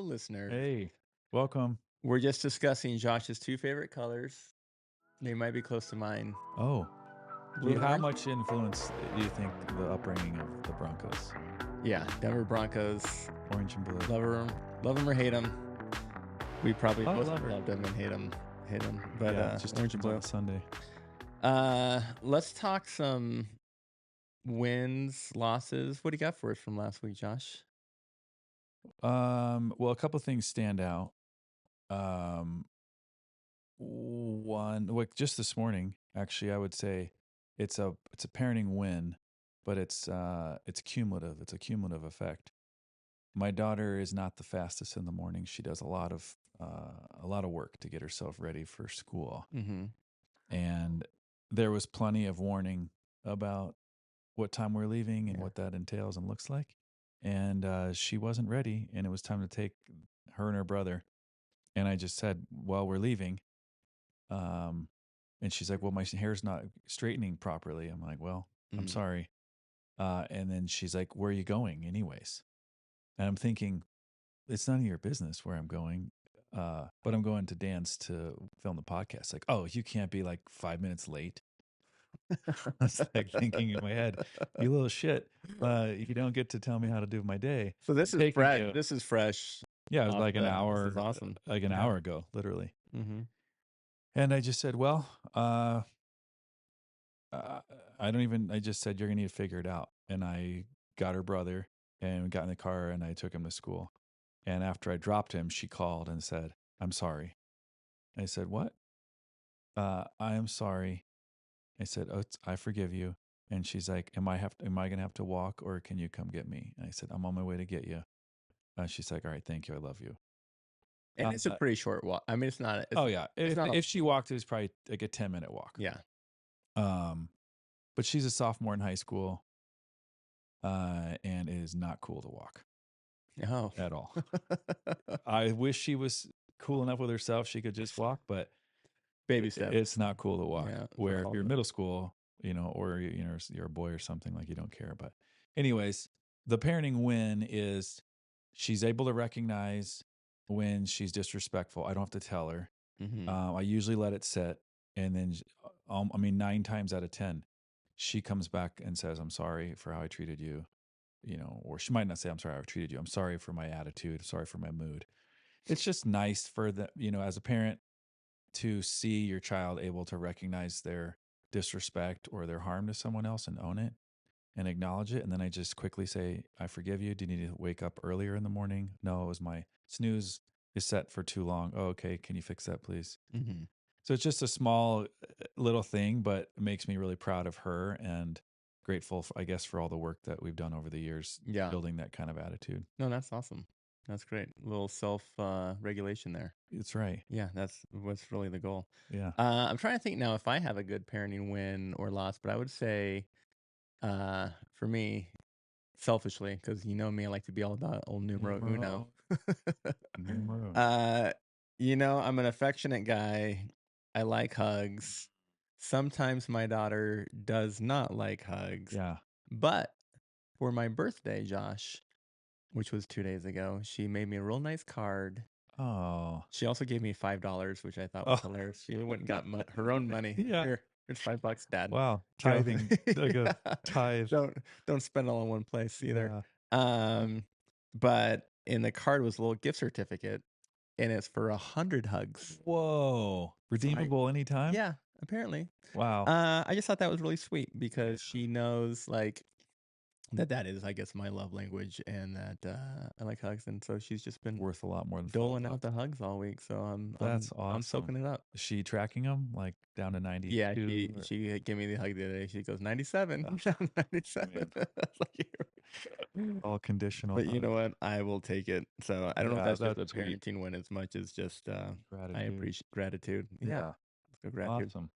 listeners. Hey, welcome. We're just discussing Josh's two favorite colors. They might be close to mine. Oh, Blue and how orange? much influence do you think the upbringing of the Broncos? Yeah, Denver Broncos. Orange and blue. Love them or hate them. We probably Oh, I both love it. loved them and hate them. But Yeah, it just orange and depends on blue. the Sunday. Let's talk some wins, losses. What do you got for us from last week, Josh? Well, a couple things stand out. Um, One, like just this morning, actually, I would say it's a parenting win, but it's cumulative. It's a cumulative effect. My daughter is not the fastest in the morning. She does a lot of work to get herself ready for school. Mm-hmm. And there was plenty of warning about what time we're leaving and Yeah. what that entails and looks like. And she wasn't ready, and it was time to take her and her brother. And I just said, "Well, we're leaving." Um, and she's like, "Well, my hair's not straightening properly." I'm like, "Well, I'm Mm. sorry." And then she's like, "Where are you going, anyways?" And I'm thinking, it's none of your business where I'm going. But I'm going to dance to film the podcast. Like, oh, you can't be like 5 minutes late. I was like thinking in my head, you little shit. You don't get to tell me how to do my day. So this is Taking fresh. you, This is fresh yeah, it was off like This is awesome. an Yeah. hour ago, literally. Mm-hmm. And I just said, well, uh, I just said, you're going to need to figure it out. And I got her brother and we got in the car and I took him to school. And after I dropped him, she called and said, "I'm sorry." I said, "What?" "I am sorry." I said, "Oh, I forgive you." And she's like, am I going to have to walk or can you come get me?" And I said, "I'm on my way to get you." She's like, "All right, thank you. I love you." And it's a pretty short walk. I mean, it's not. Oh yeah. It's not. If she walked, it was probably like a 10-minute walk. Yeah. Um, but she's a sophomore in high school, and it is not cool to walk Oh. at all. I wish she was cool enough with herself she could just walk, but Baby steps. it's not cool to walk. Yeah. Where if you're middle school, or you're a boy or something, like you don't care. But anyways, the parenting win is she's able to recognize when she's disrespectful. I don't have to tell her. Mm-hmm. I usually let it sit, and then 9 times out of 10, she comes back and says, "I'm sorry for how I treated you." Or she might not say, "I'm sorry how I treated you. I'm sorry for my attitude. Sorry for my mood." It's just nice for as a parent, to see your child able to recognize their disrespect or their harm to someone else and own it and acknowledge it. And then I just quickly say, "I forgive you. Do you need to wake up earlier in the morning?" "No, it was my snooze is set for too long." "Oh, okay. Can you fix that, please?" Mm-hmm. So it's just a small little thing, but it makes me really proud of her and grateful, I guess, for all the work that we've done over the years, Yeah. building that kind of attitude. No, that's awesome. That's great. A little self regulation there. It's right. Yeah, that's what's really the goal. Yeah. I'm trying to think now if I have a good parenting win or loss, but I would say, for me, selfishly, because you know me, I like to be all about old numero uno. Numero. I'm an affectionate guy. I like hugs. Sometimes my daughter does not like hugs, Yeah. but for my birthday, Josh, which was 2 days ago, she made me a real nice card. Oh. She also gave me $5, which I thought was Oh. hilarious. She went and got her own money. Yeah. Here's $5, Dad. Wow. Go. Tithing. Like a Yeah. tithe. Don't spend it all in one place either. Yeah. But in the card was a little gift certificate, and it's for 100 hugs. Whoa. Redeemable anytime? Yeah, apparently. Wow. I just thought that was really sweet because she knows like that is, I guess, my love language, and that I like hugs, and so she's just been Worth a lot more than doling $5. out the hugs all week. So That's I'm awesome. soaking it up. Is she tracking them like down to 92? Yeah, she gave me the hug the other day. She goes 97, 97. I was like, all conditional. but you know what? I will take it. So I don't know if Yeah, that's just a that's sweet. parenting win as much as just I Gratitude. appreciate gratitude. Yeah. So gratitude. Awesome.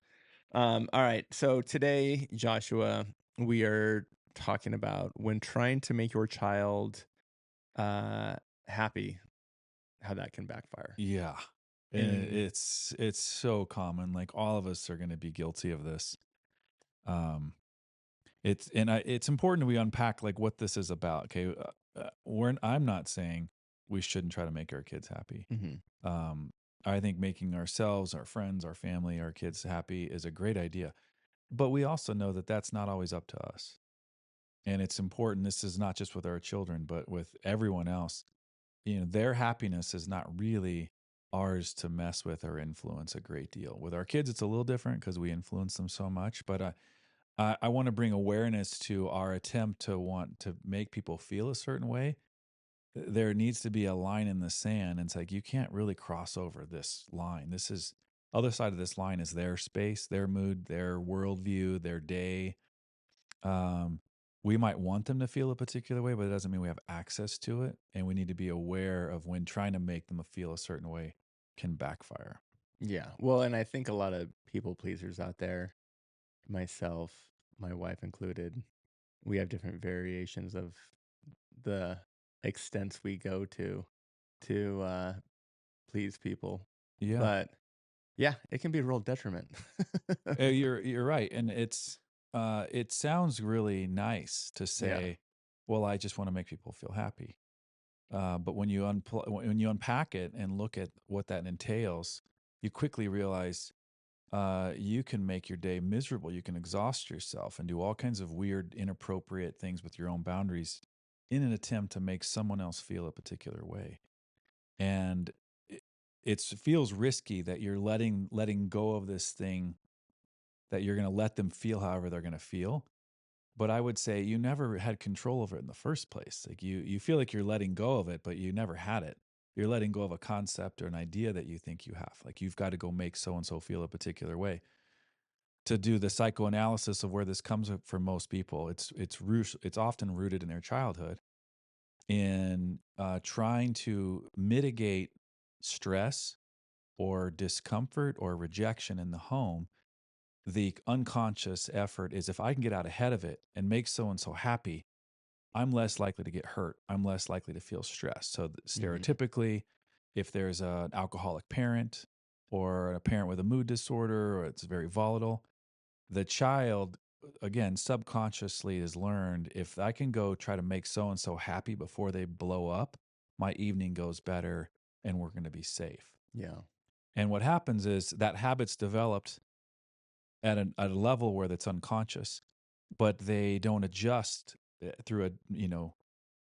All right. So today, Joshua, we are talking about when trying to make your child happy, how that can backfire. Yeah. And it's so common. Like all of us are going to be guilty of this. It's important we unpack like what this is about. Okay. I'm not saying we shouldn't try to make our kids happy. Mhm. Um, I think making ourselves, our friends, our family, our kids happy is a great idea. But we also know that that's not always up to us. And it's important. This is not just with our children, but with everyone else. Their happiness is not really ours to mess with or influence a great deal. With our kids, it's a little different because we influence them so much. But I want to bring awareness to our attempt to want to make people feel a certain way. There needs to be a line in the sand. And it's like, you can't really cross over this line. This is, other side of this line is their space, their mood, their worldview, their day. Um, we might want them to feel a particular way, but it doesn't mean we have access to it. And we need to be aware of when trying to make them feel a certain way can backfire. Yeah. Well, and I think a lot of people pleasers out there, myself, my wife included, we have different variations of the extents we go to please people. Yeah. But yeah, it can be a real detriment. You're right, and it sounds really nice to Yeah. say, "Well, I just want to make people feel happy." But when you unpack it and look at what that entails, you quickly realize you can make your day miserable. You can exhaust yourself and do all kinds of weird, inappropriate things with your own boundaries in an attempt to make someone else feel a particular way. And it feels risky that you're letting go of this thing, that you're going to let them feel however they're going to feel. But I would say you never had control over it in the first place. Like you feel like you're letting go of it, but you never had it. You're letting go of a concept or an idea that you think you have. Like you've got to go make so and so feel a particular way. To do the psychoanalysis of where this comes up for most people, it's often rooted in their childhood, in trying to mitigate stress or discomfort or rejection in the home. The unconscious effort is, if I can get out ahead of it and make so and so happy, I'm less likely to get hurt. I'm less likely to feel stressed. So, Mhm. stereotypically, if there's an alcoholic parent or a parent with a mood disorder or it's very volatile, the child, again, subconsciously is learned, if I can go try to make so and so happy before they blow up, my evening goes better and we're going to be safe. Yeah. And what happens is that habit's developed at a level where that's unconscious, but they don't adjust through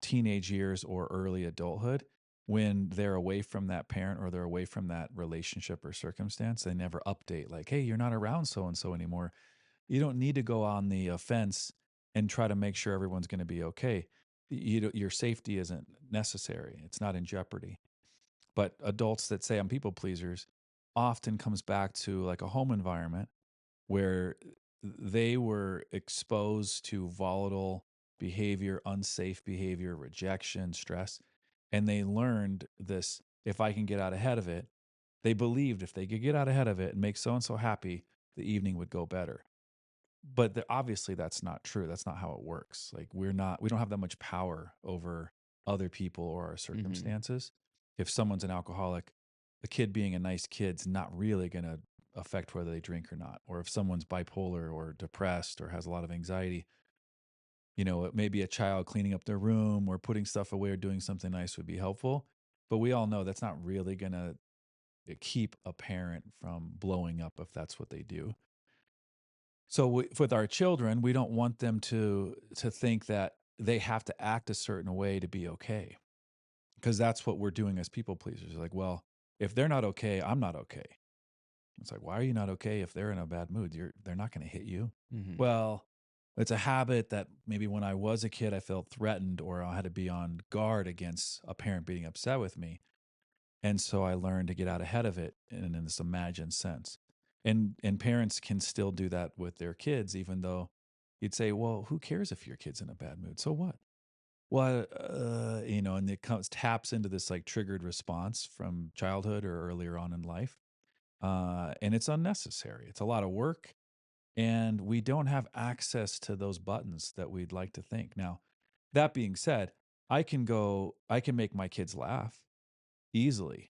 teenage years or early adulthood. When they're away from that parent or they're away from that relationship or circumstance, they never update like, hey, you're not around so and so anymore. You don't need to go on the offense and try to make sure everyone's going to be okay. Your safety isn't necessary. It's not in jeopardy. But adults that say I'm people pleasers often comes back to like a home environment where they were exposed to volatile behavior, unsafe behavior, rejection, stress, and they learned this, if I can get out ahead of it, they believed if they could get out ahead of it and make so and so happy, the evening would go better. But obviously that's not true. That's not how it works. Like we don't have that much power over other people or our Mhm. circumstances. If someone's an alcoholic, the kid being a nice kid's not really going to affect whether they drink or not. Or if someone's bipolar or depressed or has a lot of anxiety, it may be a child cleaning up their room or putting stuff away or doing something nice would be helpful. But we all know that's not really going to keep a parent from blowing up if that's what they do. So with our children, we don't want them to think that they have to act a certain way to be okay, because that's what we're doing as people pleasers. Like, well, if they're not okay, I'm not okay. It's like, why are you not okay if they're in a bad mood? They're not going to hit you. Mhm. Well, it's a habit that maybe when I was a kid, I felt threatened or I had to be on guard against a parent being upset with me. And so I learned to get out ahead of it in this imagined sense. And parents can still do that with their kids, even though you'd say, well, who cares if your kid's in a bad mood? So what? Well, and it comes taps into this like triggered response from childhood or earlier on in life. And it's unnecessary. It's a lot of work. And we don't have access to those buttons that we'd like to think. Now, that being said, I can make my kids laugh easily.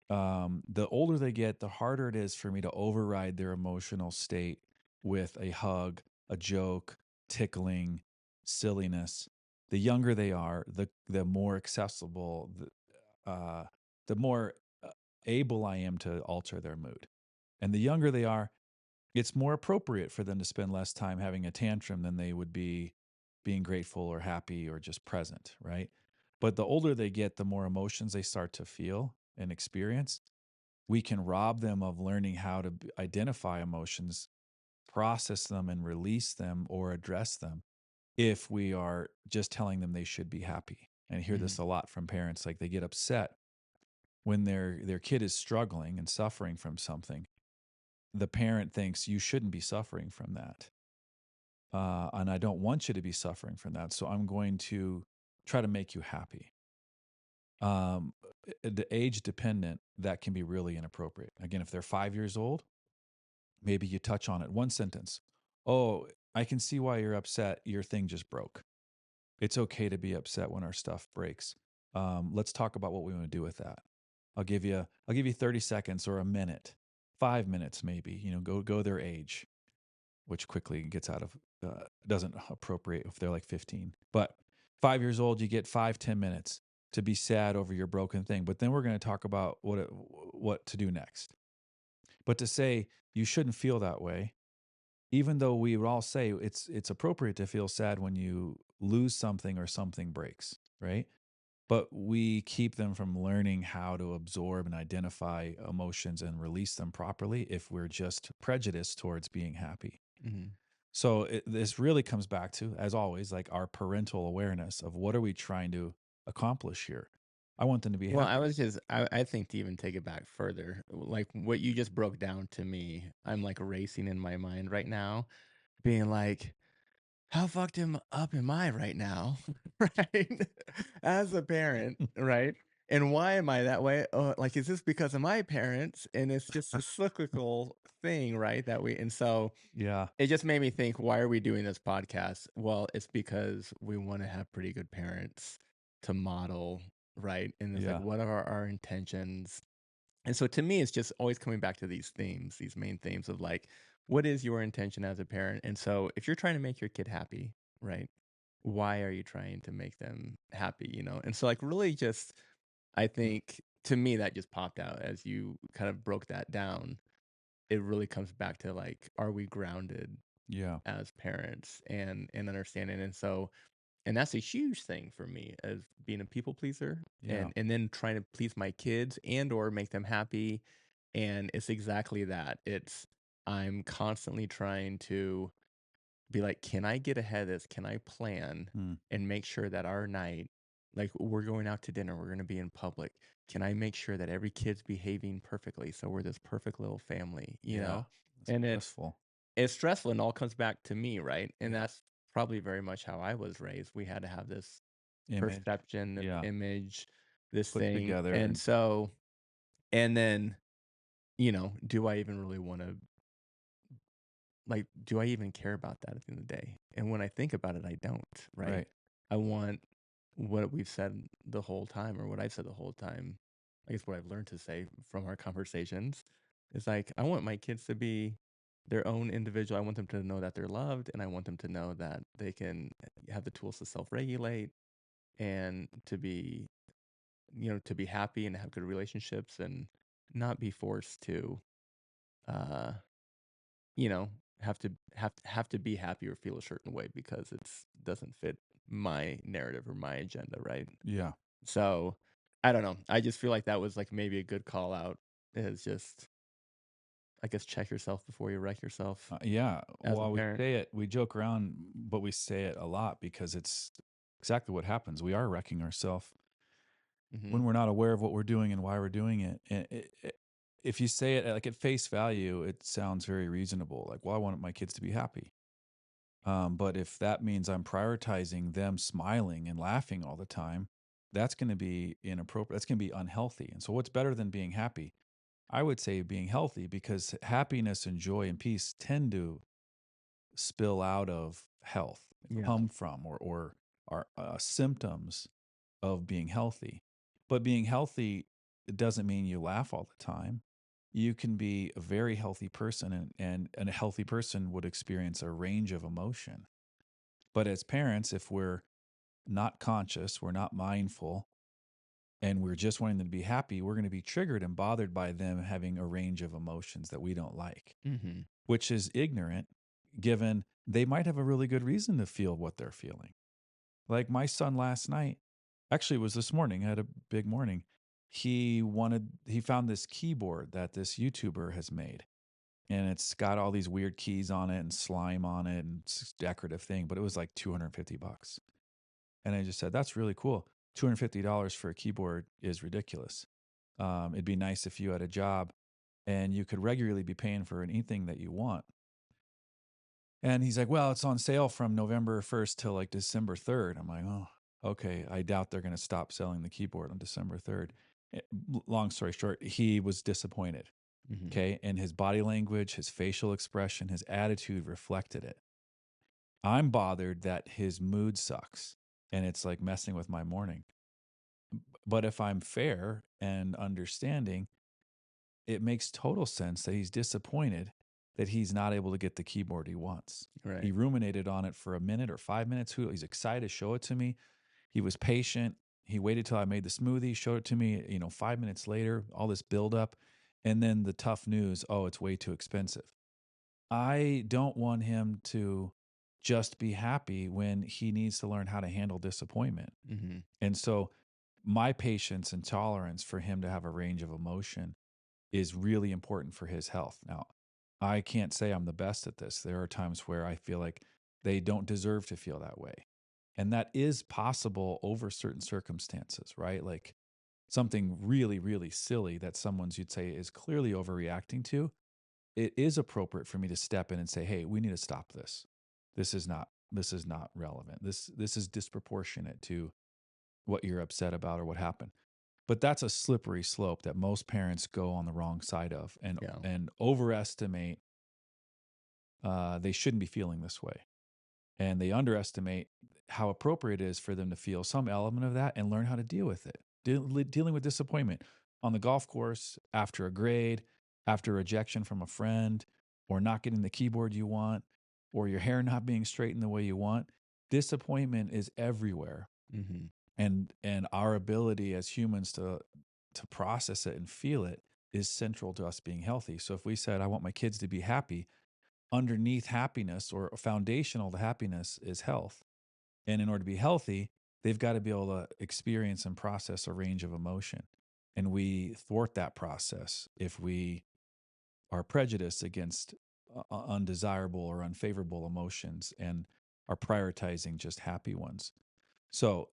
The older they get, the harder it is for me to override their emotional state with a hug, a joke, tickling, silliness. The younger they are, the more accessible uh, the more able I am to alter their mood. And the younger they are, it's more appropriate for them to spend less time having a tantrum than they would be being grateful or happy or just present, right? But the older they get, the more emotions they start to feel and experience. We can rob them of learning how to identify emotions, process them, and release them or address them if we are just telling them they should be happy. And I hear this Mhm. a lot from parents, like they get upset when their kid is struggling and suffering from something. The parent thinks you shouldn't be suffering from that. And I don't want you to be suffering from that. So I'm going to try to make you happy. Um, the age dependent, that can be really inappropriate. Again, if they're 5 years old, maybe you touch on it. One sentence. Oh, I can see why you're upset. Your thing just broke. It's okay to be upset when our stuff breaks. Let's talk about what we want to do with that. I'll give you 30 seconds or a minute, 5 minutes maybe. Go their age, which quickly gets out of doesn't appropriate if they're like 15. But 5 years old, you get 5-10 minutes to be sad over your broken thing. But then we're going to talk about what to do next. But to say you shouldn't feel that way, even though we would all say it's appropriate to feel sad when you lose something or something breaks, right? But we keep them from learning how to absorb and identify emotions and release them properly if we're just prejudiced towards being happy. Mhm. So this really comes back to, as always, like our parental awareness of what are we trying to accomplish here. I want them to be Well, I happy. was just I think to even take it back further, like what you just broke down to me, I'm like racing in my mind right now, being like, how fucked him up am I right now? Right? As a parent, right? And why am I that way? Like, is this because of my parents? And it's just a cyclical thing, right? And so Yeah, it just made me think, why are we doing this podcast? Well, it's because we want to have pretty good parents to model, right? And it's like, yeah, what are our intentions? And so to me, it's just always coming back to these themes, these main themes of like, what is your intention as a parent? And so if you're trying to make your kid happy, right? Why are you trying to make them happy? And so, like, really just, I think to me, that just popped out as you kind of broke that down. It really comes back to like, are we grounded yeah, as parents and understanding? And so, and that's a huge thing for me as being a people pleaser yeah. and then trying to please my kids and or make them happy. And it's exactly that. I'm constantly trying to be like, can I get ahead of this? Can I plan Mm, and make sure that our night, like we're going out to dinner, we're going to be in public. Can I make sure that every kid's behaving perfectly so we're this perfect little family, you yeah. know? It's And stressful. it's stressful and all comes back to me, right? And Yeah. that's probably very much how I was raised. We had to have this Image. perception, this Yeah. image, this Put thing. together And and so, and then, do I even really want to, like, do I even care about that at the end of the day? And when I think about it, I don't, right? right. I want what we've said the whole time, or what I've said the whole time. I guess what I've learned to say from our conversations is like, I want my kids to be their own individual. I want them to know that they're loved, and I want them to know that they can have the tools to self regulate and to be happy and have good relationships and not be forced to, uh, you know, have to be happy or feel a certain way because it's doesn't fit my narrative or my agenda, right? Yeah. So I don't know. I just feel like that was like maybe a good call out. Is just, I guess, check yourself before you wreck yourself Yeah. as a Well, we parent. say it, we joke around, but we say it a lot because it's exactly what happens. We are wrecking ourselves Hmm. when we're not aware of what we're doing and why we're doing it. And if you say it like at face value, it sounds very reasonable. Like, well, I want my kids to be happy. But if that means I'm prioritizing them smiling and laughing all the time, that's going to be inappropriate. That's going to be unhealthy. And so, what's better than being happy? I would say being healthy because happiness and joy and peace tend to spill out of health, Yeah. come from, or are symptoms of being healthy. But being healthy, it doesn't mean you laugh all the time. You can be a very healthy person, and a healthy person would experience a range of emotion. But as parents, if we're not conscious, we're not mindful, and we're just wanting them to be happy, we're going to be triggered and bothered by them having a range of emotions that we don't like, Mhm. which is ignorant given they might have a really good reason to feel what they're feeling. Like my son last night, actually, it was this morning, I had a big morning. He found this keyboard that this YouTuber has made, and it's got all these weird keys on it and slime on it and it's a decorative thing, but it was like 250 bucks. And I just said, that's really cool. $250 for a keyboard is ridiculous. It'd be nice if you had a job and you could regularly be paying for anything that you want. And he's like, well, it's on sale from November 1st till like December 3rd. I'm like, oh, okay. I doubt they're going to stop selling the keyboard on December 3rd. Long story short, he was disappointed. Mhm. Okay. And his body language, his facial expression, his attitude reflected it. I'm bothered that his mood sucks and it's like messing with my morning. But if I'm fair and understanding, it makes total sense that he's disappointed that he's not able to get the keyboard he wants. He Right. ruminated on it for a minute or 5 minutes. He's excited to show it to me. He was patient. He waited till I made the smoothie, showed it to me, 5 minutes later, all this buildup. And then the tough news, oh, it's way too expensive. I don't want him to just be happy when he needs to learn how to handle disappointment. Mhm. And so my patience and tolerance for him to have a range of emotion is really important for his health. Now, I can't say I'm the best at this. There are times where I feel like they don't deserve to feel that way. And that is possible over certain circumstances, right? Like something really, really silly that someone's you'd say is clearly overreacting to. It is appropriate for me to step in and say, "Hey, we need to stop this. This is not relevant. This is disproportionate to what you're upset about or what happened." But that's a slippery slope that most parents go on the wrong side of Yeah. and overestimate they shouldn't be feeling this way. And they underestimate how appropriate it is for them to feel some element of that and learn how to deal with it. Dealing with disappointment on the golf course, after a grade, after rejection from a friend, or not getting the keyboard you want, or your hair not being straightened the way you want. Disappointment is everywhere. Mhm. And our ability as humans to process it and feel it is central to us being healthy. So if we said, I want my kids to be happy, underneath happiness or foundational to happiness is health. And in order to be healthy, they've got to be able to experience and process a range of emotion. And we thwart that process if we are prejudiced against undesirable or unfavorable emotions and are prioritizing just happy ones. So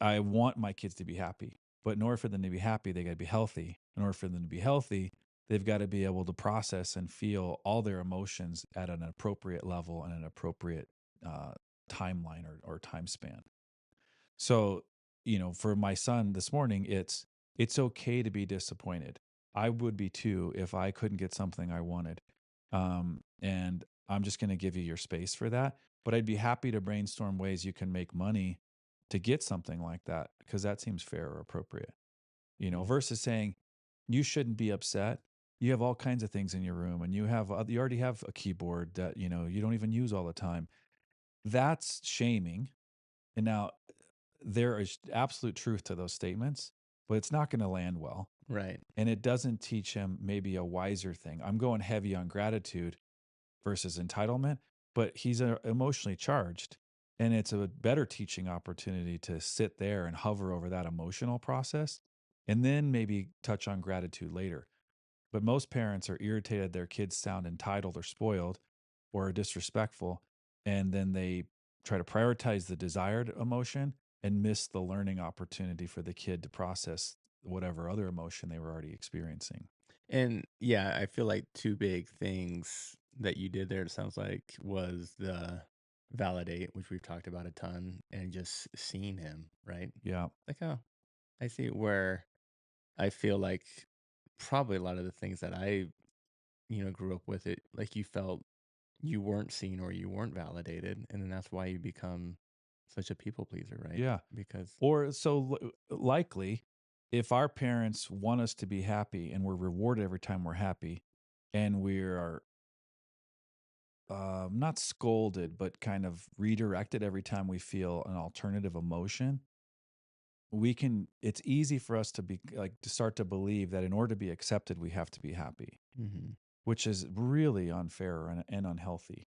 I want my kids to be happy, but in order for them to be happy, they got to be healthy. In order for them to be healthy, they've got to be able to process and feel all their emotions at an appropriate level and an appropriate uh, timeline or time span. So, for my son this morning, it's okay to be disappointed. I would be too if I couldn't get something I wanted. And I'm just going to give you your space for that. But I'd be happy to brainstorm ways you can make money to get something like that because that seems fair or appropriate. Yeah. Versus saying you shouldn't be upset. You have all kinds of things in your room, and you already have a keyboard that you don't even use all the time. That's shaming. And now there is absolute truth to those statements, but it's not going to land well. Right. And it doesn't teach him maybe a wiser thing. I'm going heavy on gratitude versus entitlement, but he's emotionally charged. And it's a better teaching opportunity to sit there and hover over that emotional process and then maybe touch on gratitude later. But most parents are irritated their kids sound entitled or spoiled or disrespectful. And then they try to prioritize the desired emotion and miss the learning opportunity for the kid to process whatever other emotion they were already experiencing. And yeah, I feel like 2 big things that you did there, it sounds like, was the validate, which we've talked about a ton, and just seeing him, right? Yeah. Like, "Oh, I see," where I feel like probably a lot of the things that I, grew up with it, like, you felt you weren't seen or you weren't validated, and then that's why you become such a people pleaser, right? Yeah. Because Or so likely, if our parents want us to be happy and we're rewarded every time we're happy, and we are not scolded, but kind of redirected every time we feel an alternative emotion, we can it's easy for us to be like to start to believe that in order to be accepted we have to be happy, Mhm. which is really unfair and unhealthy.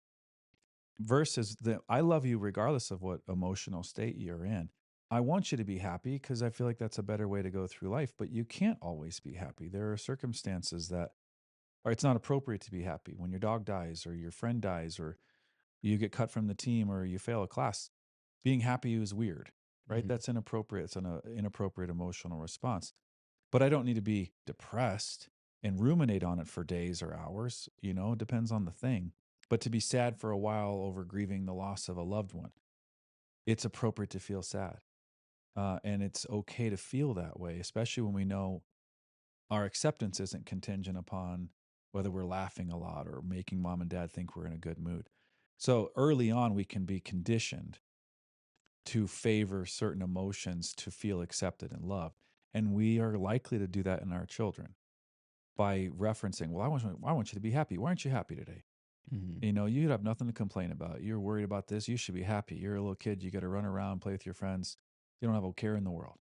Versus the I love you regardless of what emotional state you're in. I want you to be happy because I feel like that's a better way to go through life, but you can't always be happy. There are circumstances that or it's not appropriate to be happy when your dog dies or your friend dies or you get cut from the team or you fail a class. Being happy is weird, right? Mhm. That's inappropriate. It's an inappropriate emotional response. But I don't need to be depressed and ruminate on it for days or hours. It depends on the thing. But to be sad for a while over grieving the loss of a loved one, it's appropriate to feel sad. And it's okay to feel that way, especially when we know our acceptance isn't contingent upon whether we're laughing a lot or making mom and dad think we're in a good mood. So early on, we can be conditioned to favor certain emotions to feel accepted and loved. And we are likely to do that in our children by referencing, well, I want you to be happy. Why aren't you happy today? Mhm. You have nothing to complain about. You're worried about this. You should be happy. You're a little kid. You got to run around, play with your friends. You don't have a care in the world.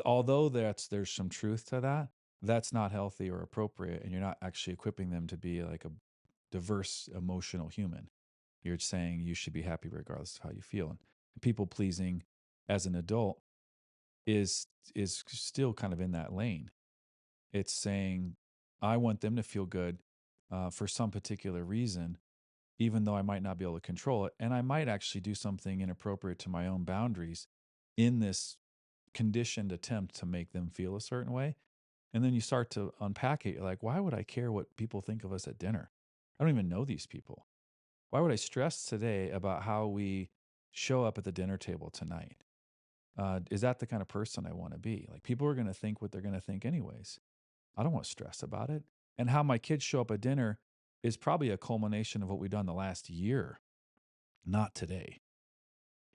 Although there's some truth to that, that's not healthy or appropriate. And you're not actually equipping them to be like a diverse emotional human. You're saying you should be happy regardless of how you feel. And people pleasing as an adult is still kind of in that lane. It's saying I want them to feel good for some particular reason, even though I might not be able to control it, and I might actually do something inappropriate to my own boundaries in this conditioned attempt to make them feel a certain way. And then you start to unpack it. You're like, why would I care what people think of us at dinner? I don't even know these people. Why would I stress today about how we show up at the dinner table tonight? Is that the kind of person I want to be? Like, people are going to think what they're going to think, anyways. I don't want to stress about it. And how my kids show up at dinner is probably a culmination of what we've done the last year, not today.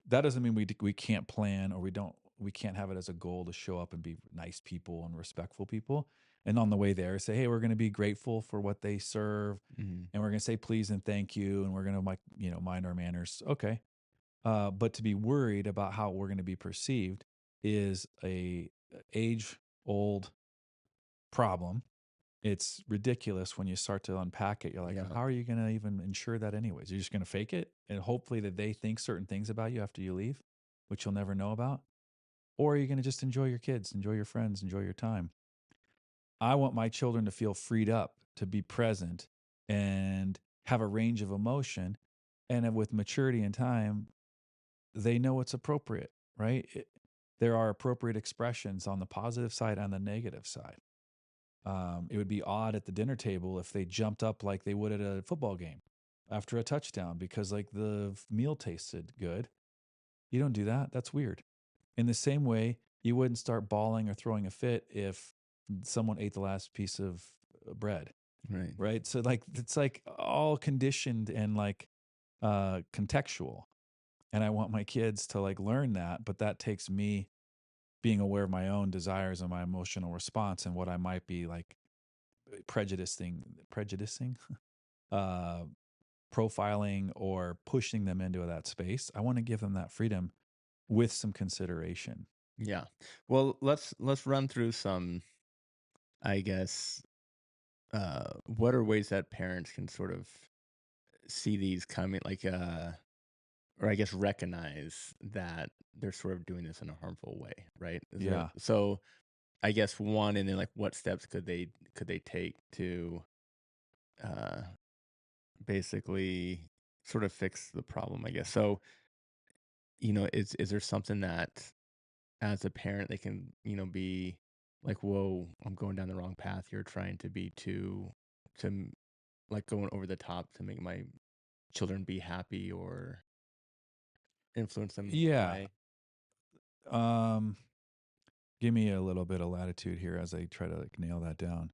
That doesn't mean we can't plan or we can't have it as a goal to show up and be nice people and respectful people. And on the way there, say, hey, we're going to be grateful for what they serve, Mhm. and we're going to say please and thank you, and we're going to mind our manners. Okay, but to be worried about how we're going to be perceived is a age old problem. It's ridiculous when you start to unpack it. You're like, Yeah. how are you going to even ensure that anyways? You're just going to fake it and hopefully that they think certain things about you after you leave, which you'll never know about. Or are you going to just enjoy your kids, enjoy your friends, enjoy your time? I want my children to feel freed up, to be present and have a range of emotion. And with maturity and time, they know what's appropriate, right? There are appropriate expressions on the positive side and the negative side. It would be odd at the dinner table if they jumped up like they would at a football game after a touchdown because like the meal tasted good. You don't do that. That's weird. In the same way, you wouldn't start bawling or throwing a fit if someone ate the last piece of bread, Right. right? So like it's like all conditioned and like contextual. And I want my kids to like learn that, but that takes me being aware of my own desires and my emotional response and what I might be like prejudicing, uh, profiling or pushing them into that space. I want to give them that freedom with some consideration. Yeah. Well, let's run through some, I guess, what are ways that parents can sort of see these coming, like, or I guess recognize that they're sort of doing this in a harmful way, right? Is there Yeah. so I guess one, and then like what steps could they take to uh basically sort of fix the problem, I guess. So, is there something that as a parent they can, be like, whoa, I'm going down the wrong path. You're trying to be too like going over the top to make my children be happy or influence them in the wrong Yeah. way. Um, Give me a little bit of latitude here as I try to like nail that down.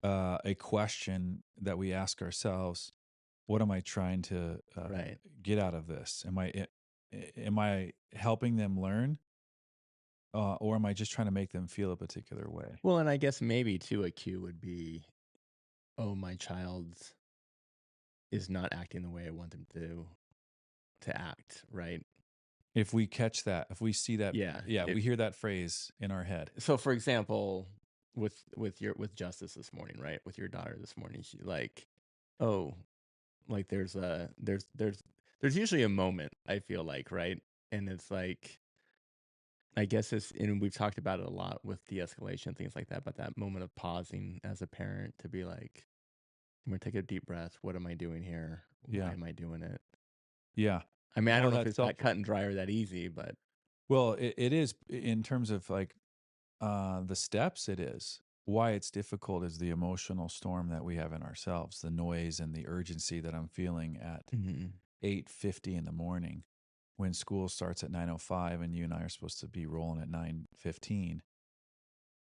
A question that we ask ourselves: what am I trying to Right. get out of this? Am I helping them learn, or am I just trying to make them feel a particular way? Well, and I guess maybe too a cue would be, oh, my child is not acting the way I want them to act, right? If we catch that, if we see that, Yeah. yeah, we hear that phrase in our head. So for example, with Justice this morning, right? With your daughter this morning, she like, oh, like there's usually a moment, I feel like, right? And it's like, I guess it's, and we've talked about it a lot with de-escalation, things like that, but that moment of pausing as a parent to be like, I'm gonna take a deep breath. What am I doing here? Why Yeah. am I doing it? Yeah. I mean, I don't Well, know if that's it's self. that cut and dry or that easy, but Well, it is in terms of like the steps. It is why it's difficult is the emotional storm that we have in ourselves, the noise and the urgency that I'm feeling at mhm, 8:50 in the morning when school starts at 9:05 and you and I are supposed to be rolling at 9:15.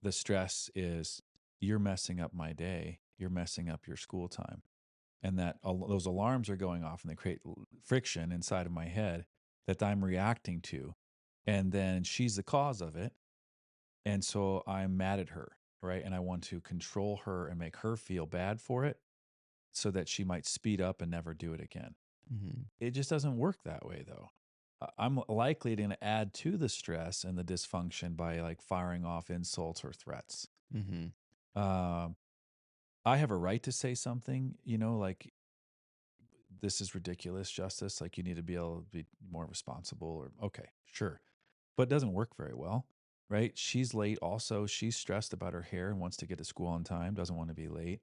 The stress is you're messing up my day, you're messing up your school time, and that those alarms are going off and they create friction inside of my head that I'm reacting to, and then she's the cause of it, and so I'm mad at her, right? And I want to control her and make her feel bad for it so that she might speed up and never do it again. mhm, It just doesn't work that way though. I'm likely going to add to the stress and the dysfunction by like firing off insults or threats. mhm, Um, I have a right to say something, like this is ridiculous, Justice. Like you need to be able to be more responsible or okay, sure. But it doesn't work very well, right? She's late also. She's stressed about her hair and wants to get to school on time, doesn't want to be late.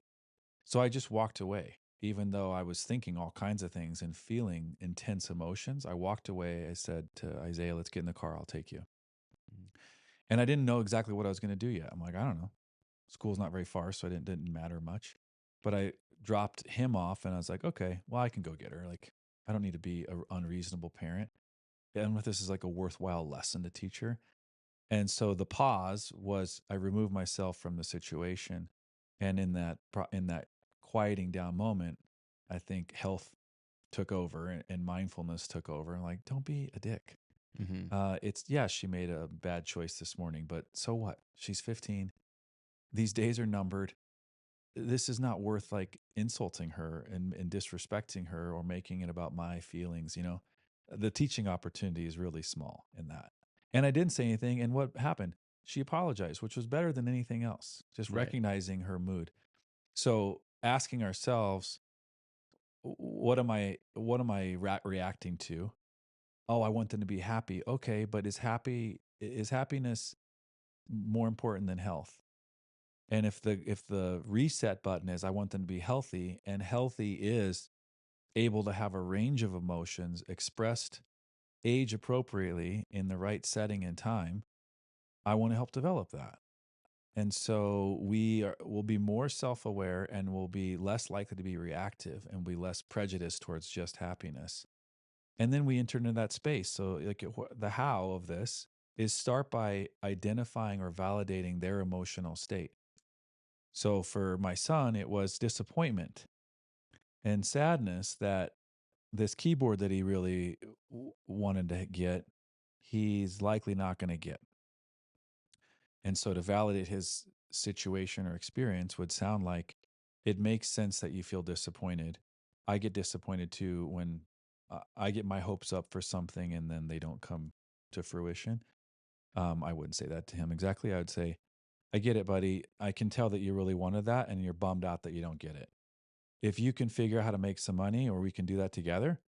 So I just walked away. Even though I was thinking all kinds of things and feeling intense emotions, I walked away. I said to Isaiah, let's get in the car. I'll take you. mhm, And I didn't know exactly what I was going to do yet. I'm like, I don't know. School's not very far, so it didn't matter much. But I dropped him off and I was like, okay, well, I can go get her. Like, I don't need to be an unreasonable parent. And with this is like a worthwhile lesson to teach her. And so the pause was I removed myself from the situation. And in that quieting down moment, I think health took over and mindfulness took over. And like, don't be a dick. mhm, It's yeah, she made a bad choice this morning, but so what? She's 15. These days are numbered. This is not worth like insulting her and disrespecting her or making it about my feelings. The teaching opportunity is really small in that. And I didn't say anything. And what happened? She apologized, which was better than anything else, just right, recognizing her mood. So asking ourselves, what am I reacting to? Oh, I want them to be happy. Okay, but is happiness more important than health? And if the reset button is I want them to be healthy, and healthy is able to have a range of emotions expressed age appropriately in the right setting and time, I want to help develop that. And so will be more self-aware and will be less likely to be reactive and be less prejudiced towards just happiness. And then we enter into that space. So like the how of this is start by identifying or validating their emotional state. So for my son, it was disappointment and sadness that this keyboard that he really wanted to get, he's likely not going to get. And so to validate his situation or experience would sound like it makes sense that you feel disappointed. I get disappointed too when I get my hopes up for something and then they don't come to fruition. I wouldn't say that to him exactly. I would say, I get it, buddy. I can tell that you really wanted that and you're bummed out that you don't get it. If you can figure out how to make some money or we can do that together,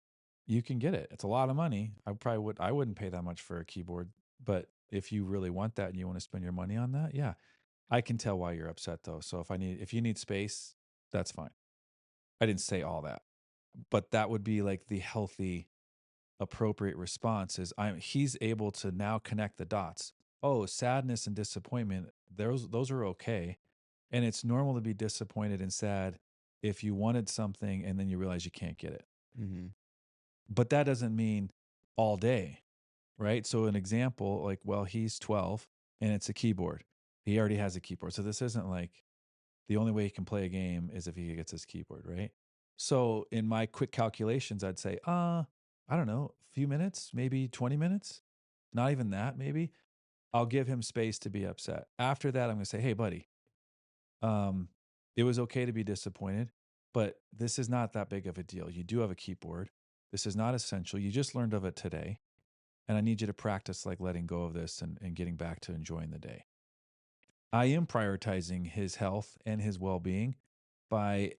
you can get it. It's a lot of money. I wouldn't pay that much for a keyboard, but if you really want that and you want to spend your money on that, yeah. I can tell why you're upset though. So if you need space, that's fine. I didn't say all that. But that would be like the healthy appropriate response is he's able to now connect the dots. Oh, sadness and disappointment, those are okay. And it's normal to be disappointed and sad if you wanted something and then you realize you can't get it. mhm, But that doesn't mean all day, right? So an example, like, well, he's 12 and it's a keyboard. He already has a keyboard. So this isn't like the only way he can play a game is if he gets his keyboard, right? So in my quick calculations, I'd say, I don't know, a few minutes, maybe 20 minutes, not even that, maybe. I'll give him space to be upset. After that, I'm going to say, hey, buddy, um, it was okay to be disappointed, but this is not that big of a deal. You do have a keyboard. This is not essential. You just learned of it today. and I need you to practice like letting go of this and getting back to enjoying the day. I am prioritizing his health and his well-being by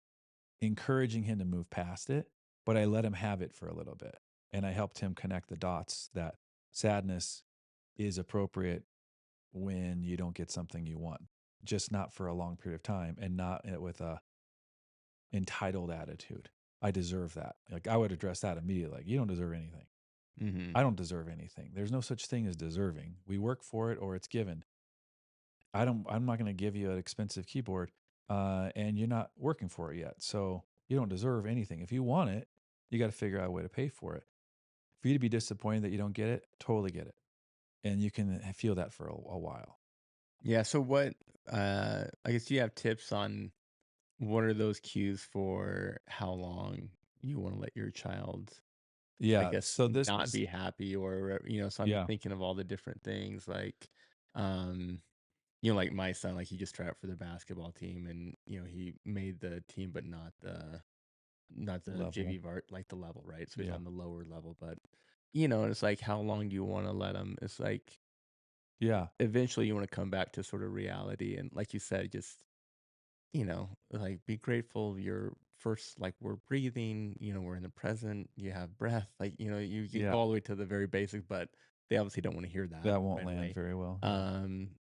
encouraging him to move past it, but I let him have it for a little bit. And I helped him connect the dots that sadness is appropriate when you don't get something you want, just not for a long period of time and not with a entitled attitude. I deserve that. Like I would address that immediately. Like, you don't deserve anything. Mhm. I don't deserve anything. There's no such thing as deserving. We work for it or it's given. I'm not going to give you an expensive keyboard and you're not working for it yet. So you don't deserve anything. If you want it, you got to figure out a way to pay for it. For you to be disappointed that you don't get it, totally get it. And you can feel that for a while. Yeah, so what, I guess, do you have tips on what are those cues for how long you wanna let your child, I Yeah. guess, So this not is, be happy or, so I'm yeah, thinking of all the different things like, um, like my son, like, he just tried out for the basketball team and, he made the team, but not the level. JV vart like, the level, right? So he's Yeah. on the lower level, but, and it's like, how long do you wanna let him? It's like, Yeah. eventually, you wanna come back to sort of reality, and like you said, just, like, be grateful you're first, like, we're breathing, we're in the present, you have breath, like, you can go Yeah. all the way to the very basic, but they obviously don't wanna hear that That won't right land away. very well. Yeah. Um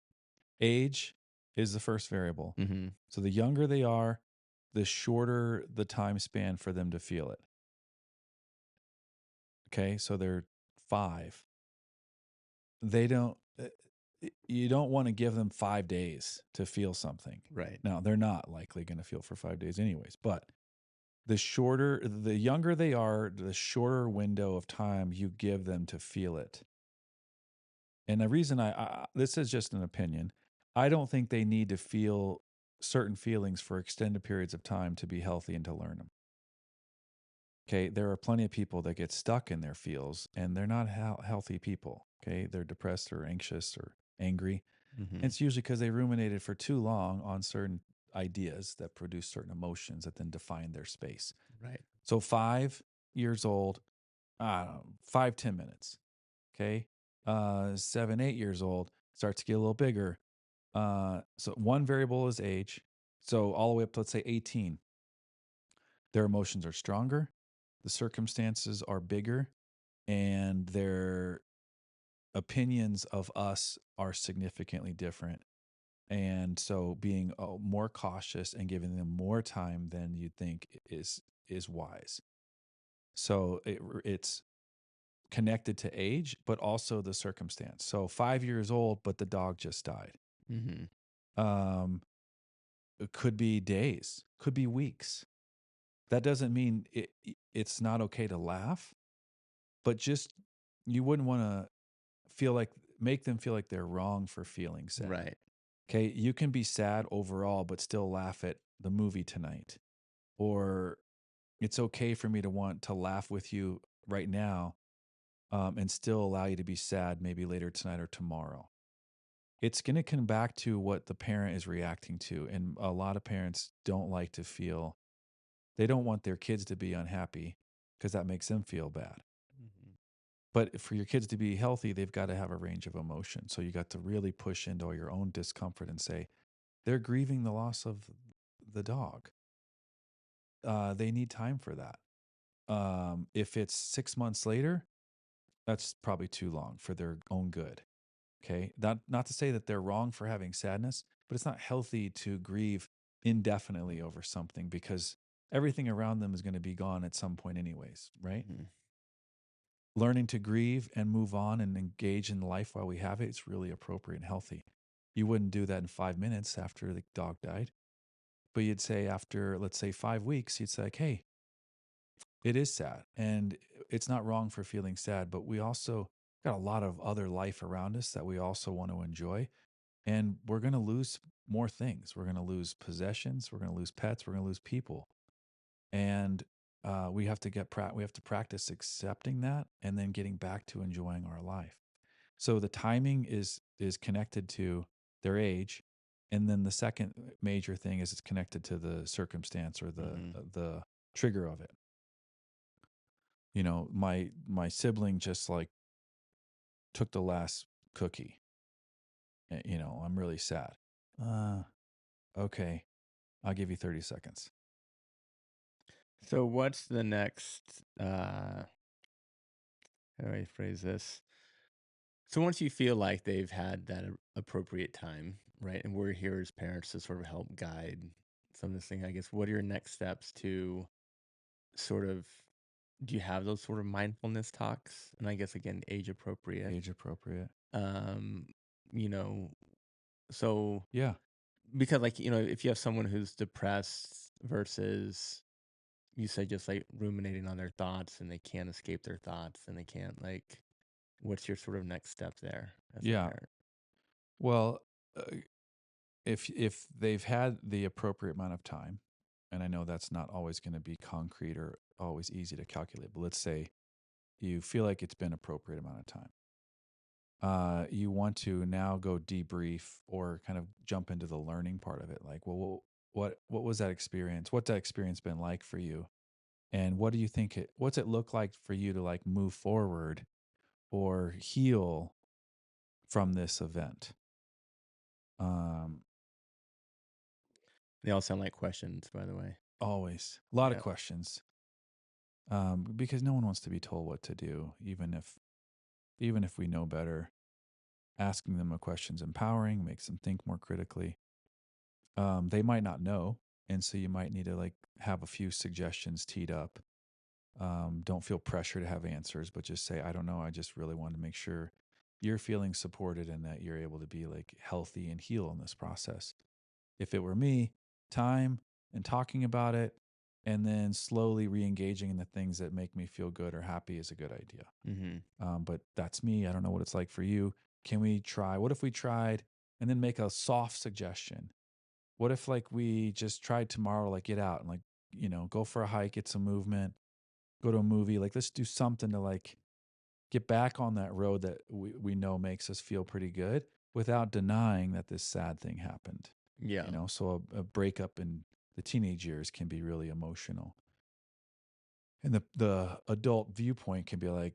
Age is the first variable. Mhm. So the younger they are, the shorter the time span for them to feel it. Okay. So they're 5. They don't, you don't want to give them 5 days to feel something. Right. Now, they're not likely going to feel for 5 days, anyways, but the younger they are, the shorter window of time you give them to feel it. And the reason this is just an opinion. I don't think they need to feel certain feelings for extended periods of time to be healthy and to learn them. Okay, there are plenty of people that get stuck in their feels and they're not healthy people. Okay, they're depressed or anxious or angry. And Mhm. it's usually because they ruminated for too long on certain ideas that produce certain emotions that then define their space. Right. So 5 years old, I don't know, 5, 10 minutes. Okay. 7, 8 years old starts to get a little bigger. So one variable is age. So all the way up to, let's say, 18, their emotions are stronger, the circumstances are bigger, and their opinions of us are significantly different. And so being more cautious and giving them more time than you think is wise. So it's connected to age, but also the circumstance. So 5 years old, but the dog just died. Mhm. Um, it could be days, could be weeks. That doesn't mean it's not okay to laugh, but just you wouldn't want to feel like make them feel like they're wrong for feeling sad. Right. Okay, you can be sad overall, but still laugh at the movie tonight, or it's okay for me to want to laugh with you right now, and still allow you to be sad maybe later tonight or tomorrow. It's going to come back to what the parent is reacting to. And a lot of parents don't like to feel, they don't want their kids to be unhappy because that makes them feel bad. Mhm. But for your kids to be healthy, they've got to have a range of emotion. So you got to really push into your own discomfort and say, they're grieving the loss of the dog. They need time for that. If it's 6 months later, that's probably too long for their own good. Okay. Not to say that they're wrong for having sadness, but it's not healthy to grieve indefinitely over something because everything around them is going to be gone at some point, anyways, right? Mhm. Learning to grieve and move on and engage in life while we have it, it's really appropriate and healthy. You wouldn't do that in 5 minutes after the dog died, but you'd say after, let's say, 5 weeks, you'd say, like, hey, it is sad. And it's not wrong for feeling sad, but we also got a lot of other life around us that we also want to enjoy. And we're going to lose more things. We're going to lose possessions. We're going to lose pets. We're going to lose people. And we have to we have to practice accepting that and then getting back to enjoying our life. So the timing is connected to their age, and then the second major thing is it's connected to the circumstance or Mhm. the trigger of it. You know, my sibling just like took the last cookie. I'm really sad. Uh, okay. I'll give you 30 seconds. So what's the next how do I phrase this? So once you feel like they've had that appropriate time, right? And we're here as parents to sort of help guide some of this thing, I guess. What are your next steps to sort of do you have those sort of mindfulness talks? And I guess again, age appropriate. Age appropriate. Um, you know, so Yeah. because like, if you have someone who's depressed versus you say just like ruminating on their thoughts and they can't escape their thoughts and they can't like what's your sort of next step there as a Yeah. parent? Well, uh, if they've had the appropriate amount of time, and I know that's not always going to be concrete or always easy to calculate, but let's say you feel like it's been appropriate amount of time. You want to now go debrief or kind of jump into the learning part of it. Like, well, what was that experience? What's that experience been like for you? And what do you think what's it look like for you to like move forward or heal from this event? Um, They all sound like questions, by the way. Always a lot of Yeah. questions, because no one wants to be told what to do, even if we know better. Asking them a question's empowering, makes them think more critically. They might not know, and so you might need to like have a few suggestions teed up. Don't feel pressure to have answers, but just say, I don't know. I just really want to make sure you're feeling supported and that you're able to be like healthy and heal in this process. If it were me, time and talking about it and then slowly re-engaging in the things that make me feel good or happy is a good idea. Mhm. But that's me. I don't know what it's like for you. Can we try? What if we tried and then make a soft suggestion? What if like we just tried tomorrow, like get out and like, go for a hike, get some movement, go to a movie. Like let's do something to like get back on that road that we know makes us feel pretty good without denying that this sad thing happened. Yeah. So a breakup in the teenage years can be really emotional. And the adult viewpoint can be like,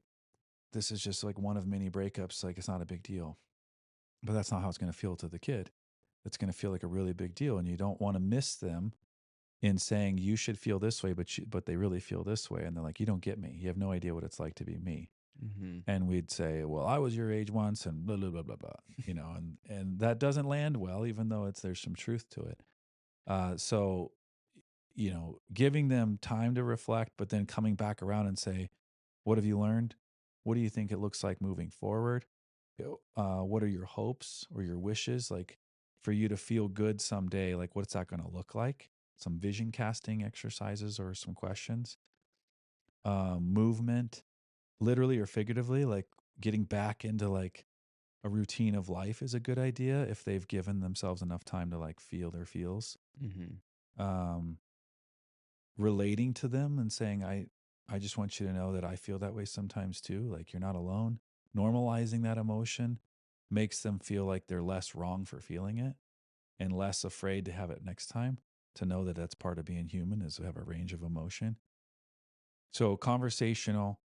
this is just like one of many breakups. Like it's not a big deal. But that's not how it's going to feel to the kid. It's going to feel like a really big deal. And you don't want to miss them in saying you should feel this way, but they really feel this way. And they're like, you don't get me. You have no idea what it's like to be me. Mhm. And we'd say, well, I was your age once and blah, blah, blah, blah, blah, and that doesn't land well, even though there's some truth to it. So, giving them time to reflect, but then coming back around and say, what have you learned? What do you think it looks like moving forward? What are your hopes or your wishes? Like for you to feel good someday, like what's that going to look like? Some vision casting exercises or some questions. Movement, literally or figuratively, like getting back into like a routine of life is a good idea if they've given themselves enough time to like feel their feels. Mhm. Um, Relating to them and saying, I just want you to know that I feel that way sometimes too. Like you're not alone. Normalizing that emotion makes them feel like they're less wrong for feeling it and less afraid to have it next time, to know that that's part of being human is to have a range of emotion. So conversational,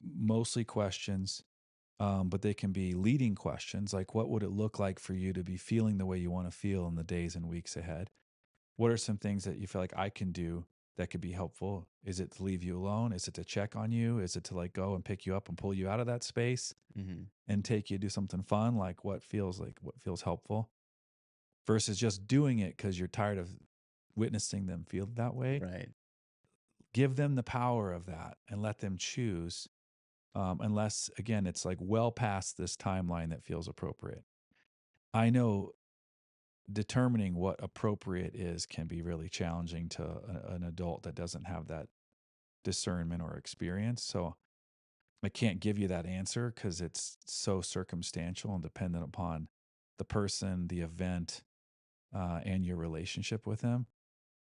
mostly questions, but they can be leading questions like, what would it look like for you to be feeling the way you want to feel in the days and weeks ahead? What are some things that you feel like I can do that could be helpful? Is it to leave you alone? Is it to check on you? Is it to like go and pick you up and pull you out of that space Mhm. and take you to do something fun? Like what feels helpful versus just doing it because you're tired of witnessing them feel that way. Right. Give them the power of that and let them choose. Unless again, it's like well past this timeline that feels appropriate. I know determining what appropriate is can be really challenging to an adult that doesn't have that discernment or experience. So I can't give you that answer because it's so circumstantial and dependent upon the person, the event, and your relationship with them.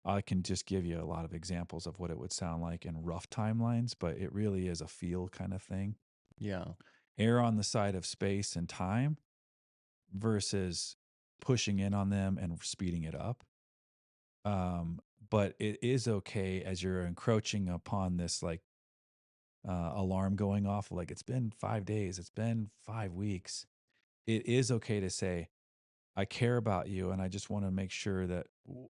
I can just give you a lot of examples of what it would sound like in rough timelines, but it really is a feel kind of thing. Yeah. Err on the side of space and time versus pushing in on them and speeding it up. Um, but it is okay as you're encroaching upon this like alarm going off, like it's been 5 days, it's been 5 weeks. It is okay to say, I care about you and I just want to make sure that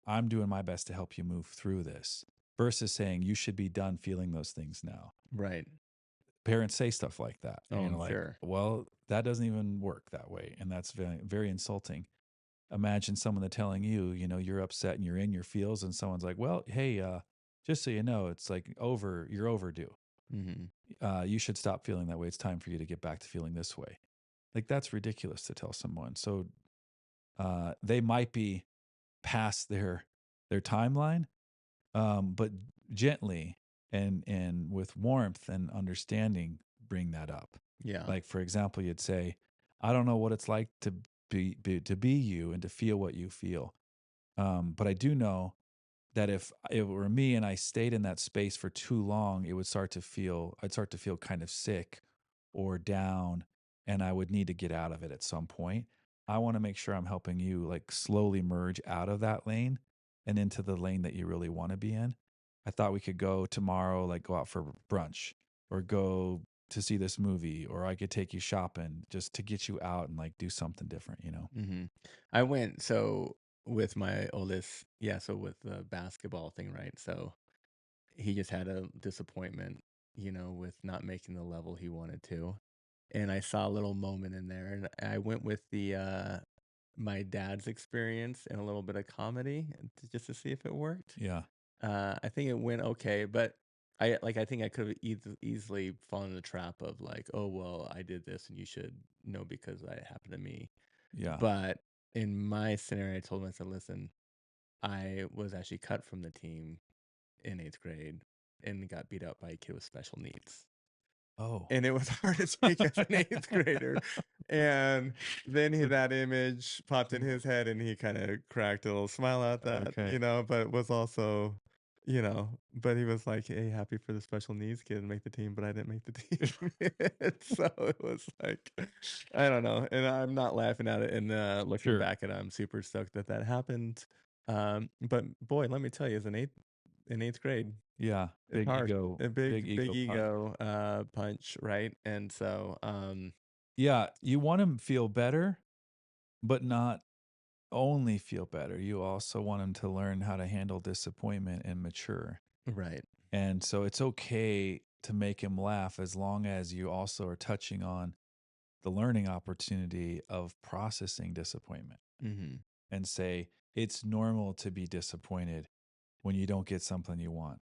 I'm doing my best to help you move through this versus saying you should be done feeling those things now. Right. Parents say stuff like that. Oh, And you're I'm like, sure. well, that doesn't even work that way. And that's very, very insulting. Imagine someone that telling you, you're upset and you're in your feels, and someone's like, well, hey, just so you know, it's like you're overdue. Mhm. You should stop feeling that way. It's time for you to get back to feeling this way. Like that's ridiculous to tell someone. So they might be past their timeline, but gently and with warmth and understanding, bring that up. Yeah. Like for example, you'd say, "I don't know what it's like to be you and to feel what you feel, but I do know that if it were me and I stayed in that space for too long, I'd start to feel kind of sick or down, and I would need to get out of it at some point. I want to make sure I'm helping you like slowly merge out of that lane and into the lane that you really want to be in. I thought we could go tomorrow, like go out for brunch or go to see this movie, or I could take you shopping just to get you out and like do something different. Mhm. I went so with my oldest, yeah, so with the basketball thing, right? So he just had a disappointment, with not making the level he wanted to. And I saw a little moment in there, and I went with my dad's experience and a little bit of comedy just to see if it worked. Yeah. I think it went okay, but I think I could have easily fallen in the trap of like, oh well, I did this and you should know because it happened to me. Yeah. But in my scenario, I told him, I said, listen, I was actually cut from the team in 8th grade and got beat up by a kid with special needs. Oh. And it was hard to take as an 8th grader, and then that image popped in his head, and he kinda cracked a little smile at that, Okay. but was also, but he was like, "Hey, happy for the special needs kid to make the team, but I didn't make the team." So it was like, I don't know, and I'm not laughing at it, and, looking Sure. back at it, I'm super stoked that that happened, but boy, let me tell you, as an 8th grade, Yeah. it's hard. A Big big ego punch. ego, punch, right? And so, Yeah, you want to feel better, but not only feel better. You also want them to learn how to handle disappointment and mature. right. And so it's okay to make him laugh as long as you also are touching on the learning opportunity of processing disappointment Mhm. and say, it's normal to be disappointed when you don't get something you want.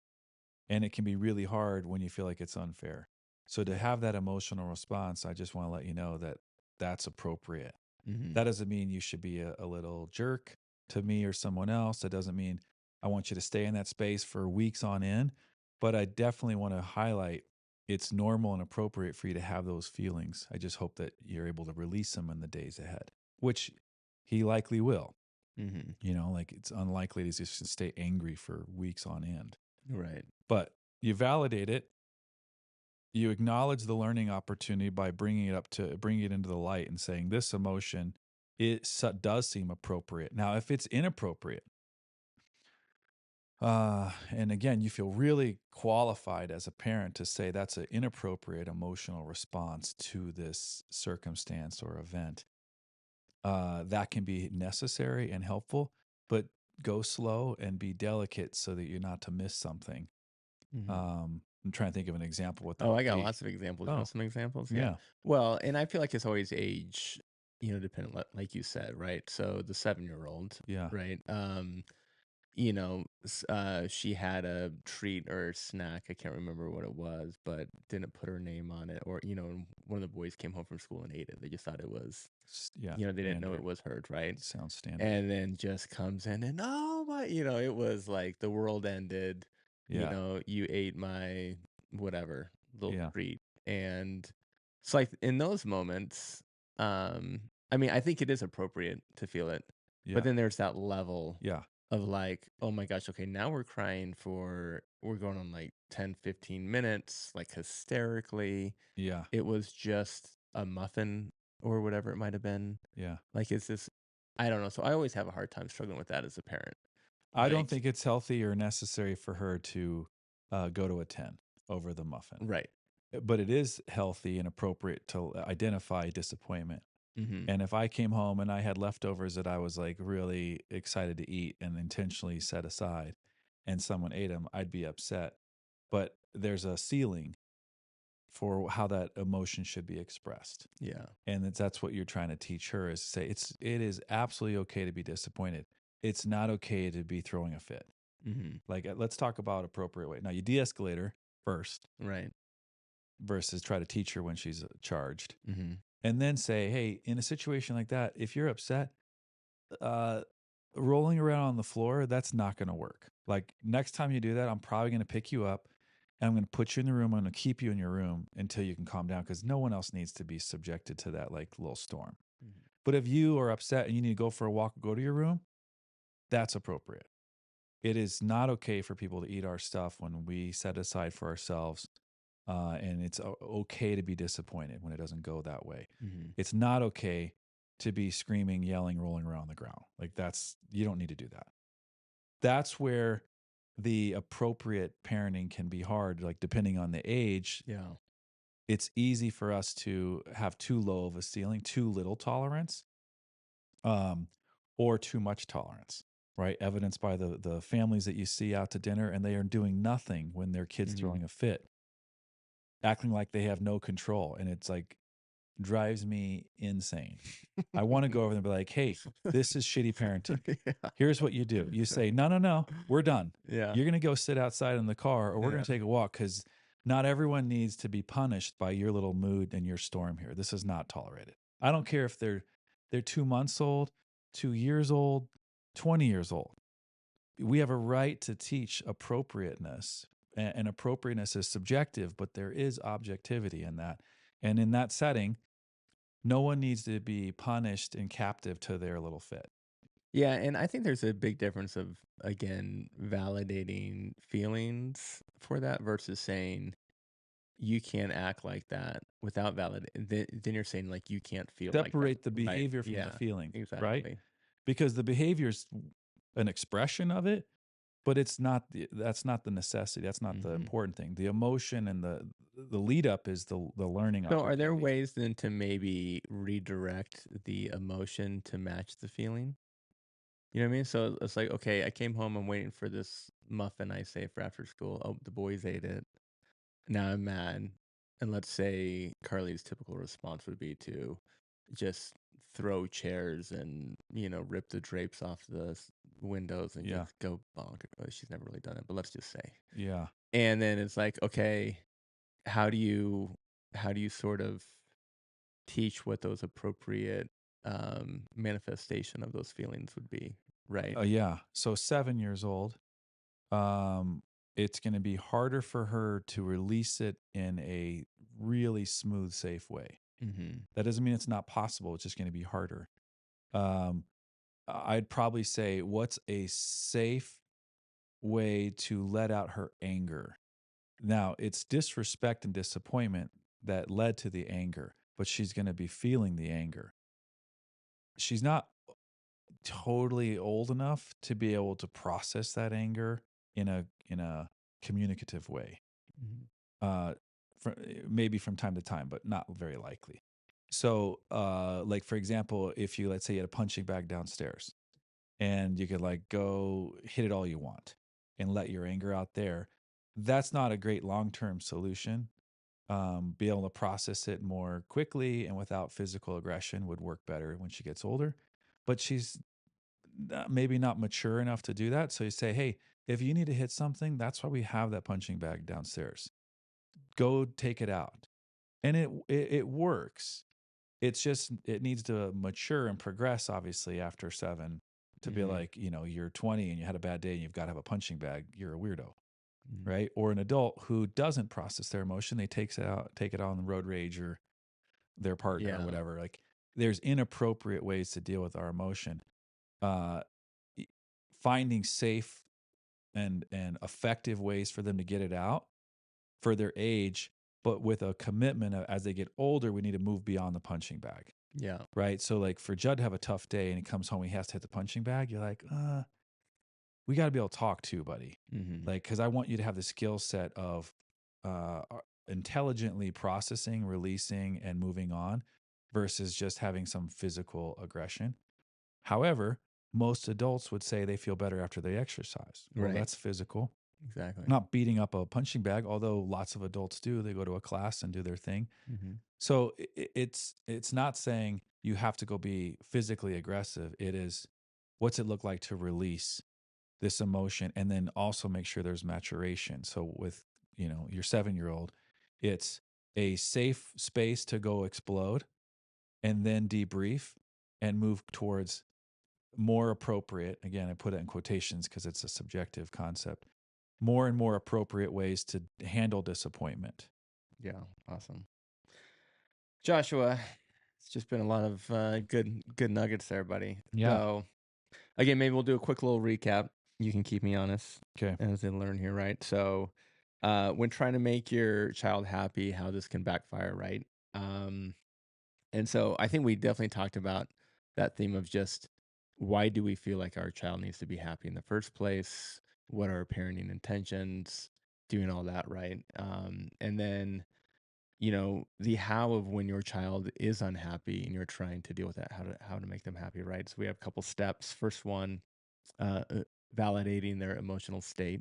And it can be really hard when you feel like it's unfair. So to have that emotional response, I just want to let you know that that's appropriate. Mhm. That doesn't mean you should be a little jerk to me or someone else. That doesn't mean I want you to stay in that space for weeks on end. But I definitely want to highlight it's normal and appropriate for you to have those feelings. I just hope that you're able to release them in the days ahead, which he likely will. Mhm. Like it's unlikely he's just to stay angry for weeks on end. Right. But you validate it, you acknowledge the learning opportunity by bringing it into the light and saying this emotion does seem appropriate. Now if it's inappropriate, and again you feel really qualified as a parent to say that's an inappropriate emotional response to this circumstance or event, that can be necessary and helpful, but go slow and be delicate so that you're not to miss something. Mhm. I'm trying to think of an example what that Oh, I would got be. lots of examples. You want Oh, some examples? Yeah. yeah. Well, and I feel like it's always age, dependent, like you said, right? So the 7-year-old, Yeah. right? She had a treat or snack. I can't remember what it was, but didn't put her name on it. Or, and one of the boys came home from school and ate it. They just thought it was, Yeah, they didn't know it standard. was hers, right? Sounds standard. And then just comes in and, oh my, it was like the world ended. Yeah. You ate my whatever little Yeah. treat. And so like in those moments, I mean, I think it is appropriate to feel it. But Yeah. then there's that level Yeah. of like, oh my gosh, okay, now we're going on like 10, 15 minutes, like hysterically. Yeah. It was just a muffin or whatever it might have been. Yeah. Like, is this I don't know. So I always have a hard time struggling with that as a parent. I don't Like, think it's healthy or necessary for her to go to a 10 over the muffin. right. but it is healthy and appropriate to identify disappointment. Mhm. And if I came home and I had leftovers that I was like really excited to eat and intentionally set aside and someone ate them, I'd be upset. But there's a ceiling for how that emotion should be expressed. Yeah. And that's what you're trying to teach her is say it is absolutely okay to be disappointed. It's not okay to be throwing a fit. Mhm. Like let's talk about appropriate way. Now you de-escalate her first Right. versus try to teach her when she's charged. Mhm. And then say, "Hey, in a situation like that, if you're upset, uh rolling around on the floor, that's not going to work. Like next time you do that, I'm probably going to pick you up and I'm going to put you in the room. I'm going to keep you in your room until you can calm down because no one else needs to be subjected to that like little storm. Mhm. But if you are upset and you need to go for a walk or go to your room, that's appropriate. It is not okay for people to eat our stuff when we set aside for ourselves. And it's okay to be disappointed when it doesn't go that way. Mhm. It's not okay to be screaming, yelling, rolling around the ground. Like you don't need to do that. That's where the appropriate parenting can be hard. Like depending on the age, Yeah. it's easy for us to have too low of a ceiling, too little tolerance, um, or too much tolerance. Right, evidenced by the families that you see out to dinner, and they are doing nothing when their kids Mhm. throwing a fit, acting like they have no control, and it's like drives me insane. I want to go over there and be like, "Hey, this is shitty parenting. Yeah. Here's what you do. You say, no, no, no, we're done. Yeah. You're going to go sit outside in the car or we're going Yeah. to take a walk because not everyone needs to be punished by your little mood and your storm here. This is not tolerated. I don't care if they're 2 months old, 2 years old, 20 years old. We have a right to teach appropriateness. And appropriateness is subjective, but there is objectivity in that. And in that setting, no one needs to be punished and captive to their little fit. Yeah, and I think there's a big difference of, again, validating feelings for that versus saying, "You can't act like that without then you're saying, like, you can't feel like that." Separate the Right. behavior from the Yeah. feeling, right? Exactly. Because the behavior is an expression of it, but that's not the necessity. That's not the Mhm. important thing. The emotion and the lead up is the learning So are there opportunity. ways then to maybe redirect the emotion to match the feeling? You know what I mean? So it's like, okay, I came home, I'm waiting for this muffin I saved for after school. Oh, the boys ate it. Now I'm mad. And let's say Carly's typical response would be to just throw chairs and, rip the drapes off the windows and Yeah. just go bonk. She's never really done it, but let's just say. Yeah. And then it's like, okay, how do you sort of teach what those appropriate manifestation of those feelings would be, right? Yeah. So 7 years old, um, it's going to be harder for her to release it in a really smooth, safe way. Mhm. That doesn't mean it's not possible. It's just going to be harder. Um, I'd probably say, what's a safe way to let out her anger? Now, it's disrespect and disappointment that led to the anger, but she's going to be feeling the anger. She's not totally old enough to be able to process that anger in a communicative way. Mhm. Uh, maybe from time to time, but not very likely. So, like for example, if you let's say you had a punching bag downstairs, and you could like go hit it all you want and let your anger out there. That's not a great long term solution. Be able to process it more quickly and without physical aggression would work better when she gets older. But she's maybe not mature enough to do that. So you say, hey, if you need to hit something, that's why we have that punching bag downstairs. Go take it out. And it works. It's just it needs to mature and progress obviously after 7 to be Mhm. like, you're 20 and you had a bad day and you've got to have a punching bag, you're a weirdo, Mhm. right? Or an adult who doesn't process their emotion, they take it out on the road rage or their partner or Yeah. whatever. Like there's inappropriate ways to deal with our emotion. Uh e- Finding safe and effective ways for them to get it out for their age, but with a commitment of as they get older, we need to move beyond the punching bag. Yeah. Right. So like for Judd to have a tough day and he comes home, he has to hit the punching bag. You're like, we got to be able to talk too, buddy. Mhm. Like, cause I want you to have the skill set of, intelligently processing, releasing, and moving on versus just having some physical aggression. However, most adults would say they feel better after they exercise. Well, Right. that's physical. Exactly. Not beating up a punching bag, although lots of adults do. They go to a class and do their thing. Hmm. So it's not saying you have to go be physically aggressive. It is, what's it look like to release this emotion, and then also make sure there's maturation. So with, your 7-year-old, it's a safe space to go explode and then debrief and move towards more appropriate. Again, I put it in quotations because it's a subjective concept. More and more appropriate ways to handle disappointment. Yeah. Awesome. Joshua, it's just been a lot of good nuggets there, buddy. Yeah. So again, maybe we'll do a quick little recap. You can keep me honest Okay. as they learn here, right? So when trying to make your child happy, how this can backfire, right? Um, and so I think we definitely talked about that theme of just why do we feel like our child needs to be happy in the first place? What are our parenting intentions? Doing all that, right? And then the how of when your child is unhappy and you're trying to deal with that, how to make them happy, right? So we have a couple steps. First one, validating their emotional state.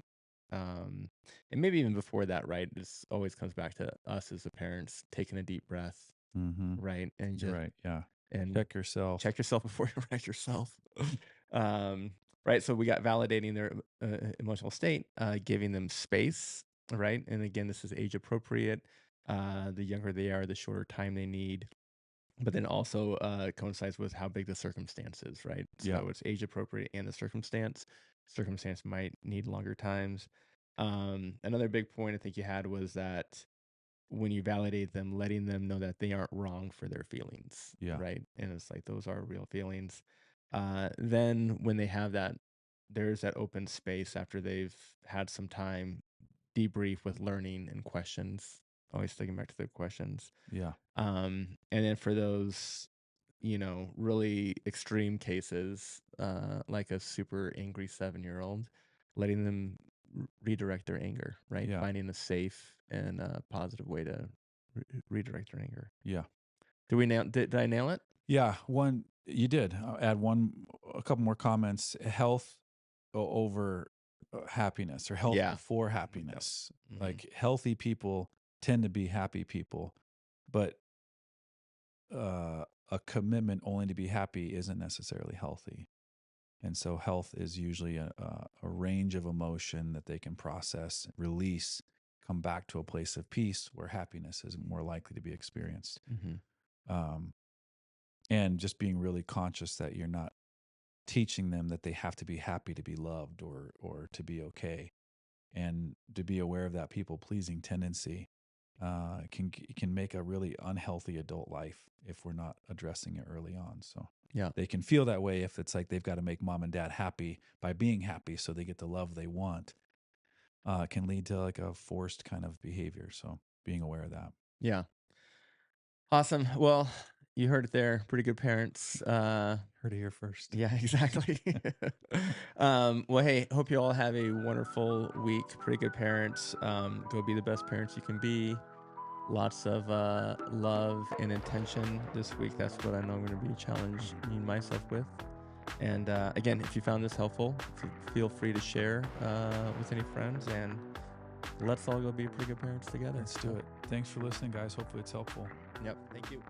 Um, and maybe even before that, right? This always comes back to us as the parents taking a deep breath, Mm-hmm. right? And You're just right. Yeah. and Check yourself. check yourself before you wreck yourself. um, right. So we got validating their emotional state, giving them space, right? And again, this is age appropriate. The younger they are, the shorter time they need, but then also coincides with how big the circumstance is, right? Yeah. So it's age appropriate and the circumstance. Circumstance might need longer times. Another big point I think you had was that when you validate them, letting them know that they aren't wrong for their feelings, Yeah. right? And it's like those are real feelings. Then when they have that, there's that open space after they've had some time, debrief with learning and questions. Always sticking back to the questions. Yeah. And then for those, really extreme cases, like a super angry 7-year-old, letting them redirect their anger, right? Yeah. Finding a safe and positive way to redirect their anger. Yeah. Did I nail it? Yeah. One, you did. I'll add a couple more comments. Health over happiness, or health Yeah. before Yep. happiness. Hmm. Like, healthy people tend to be happy people, but a commitment only to be happy isn't necessarily healthy. And so health is usually a range of emotion that they can process, release, come back to a place of peace where happiness is more likely to be experienced. Hmm. Um, and just being really conscious that you're not teaching them that they have to be happy to be loved, or to be okay, and to be aware of that people pleasing tendency can make a really unhealthy adult life if we're not addressing it early on. So Yeah. they can feel that way if it's like they've got to make mom and dad happy by being happy so they get the love they want. It can lead to like a forced kind of behavior. So being aware of that. Yeah. Awesome. Well, you heard it there. Pretty good parents. Heard it here first. Yeah, exactly. Well, hey, hope you all have a wonderful week. Pretty good parents. Go be the best parents you can be. Lots of love and intention this week. That's what I know I'm going to be challenging myself with. And again, if you found this helpful, feel free to share with any friends, and let's all go be pretty good parents together. Let's do it. Thanks for listening, guys. Hopefully it's helpful. Yep. Thank you.